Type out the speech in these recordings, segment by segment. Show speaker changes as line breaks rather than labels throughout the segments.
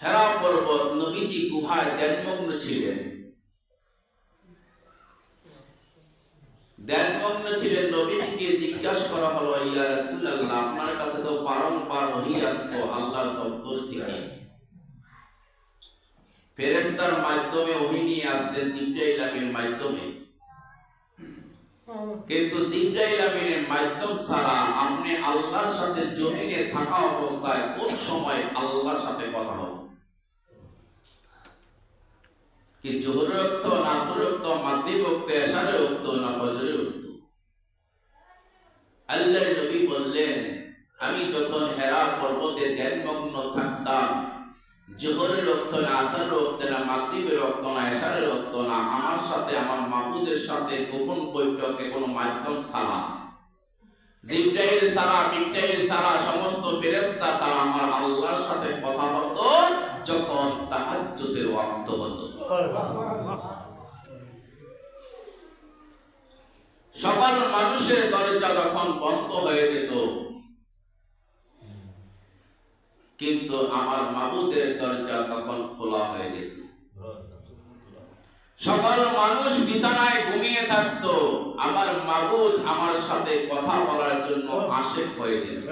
হেরা পর্বত নবীজি গুহায় ধ্যানমগ্ন ছিলেন। নবীজিকে জিজ্ঞাসা করা হলো, ইয়া রাসূলুল্লাহ, আপনার কাছে তো বারংবার ওহী আসতো আল্লাহর দপ্তর থেকে, ফেরেশতার মাধ্যমে ওহী নিয়ে আসতেন, জিবরাইল আমিনের মাধ্যমে, কিন্তু জিবরাইল আমিনের মাধ্যম ছাড়া আপনি আল্লাহর সাথে জমিনে থাকা অবস্থায় কোন সময় আল্লাহর সাথে কথা হতো? কি জোহরের ওয়াক্ত, না আসরের ওয়াক্ত, মাগরিবের ওয়াক্ত, এশারের ওয়াক্ত, না ফজরের ওয়াক্ত? আল্লাহর নবী বললেন, আমি যখন হেরা পর্বতে ধ্যানমগ্ন থাকতাম, জোহরের ওয়াক্ত না, আসরের ওয়াক্ত না, মাগরিবের ওয়াক্ত না, এশারের ওয়াক্ত না, আমার সাথে আমার মাবুদের সাথে গোপন বৈঠকে কোনো মাধ্যম ছাড়া, জিবরাইল ছাড়া, মিকাইল ছাড়া, সমস্ত ফেরেশতা ছাড়া আমার আল্লাহর সাথে কথা হতো যখন তাহাজ্জুদের ওয়াক্ত হতো। সকল মানুষের দরজা যখন বন্ধ হয়ে যেত, কিন্তু আমার মাবুদের দরজা তখন খোলা হয়ে যেত। সকল মানুষ বিছানায় ঘুমিয়ে থাকতো, আমার মাবুদ আমার সাথে কথা বলার জন্য আশিক হয়ে যেত।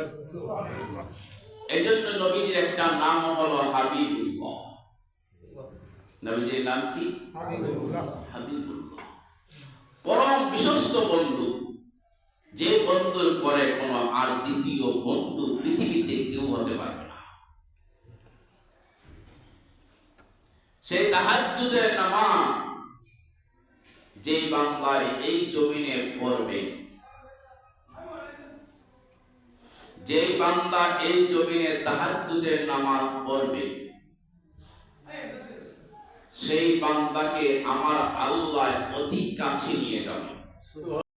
এজন্য নবীজির একটা নাম হলো হাবিবুল্লাহ। নবীজির নাম কি? হাবিবুল্লাহ, পরম বিশ্বস্ত বন্ধু, যে বন্ধুর পরে কোনো আর দ্বিতীয় বন্ধু পৃথিবীতে কেউ হতে পারবে না। সেই তাহাজ্জুদের নামাজ যে বান্দায় এই জমিনে পড়বে, যে বান্দা এই জমিনে তাহাজ্জুদের নামাজ পড়বে, সেই বান্দাকে আমার আল্লাহ অতি কাছে নিয়ে যাবে।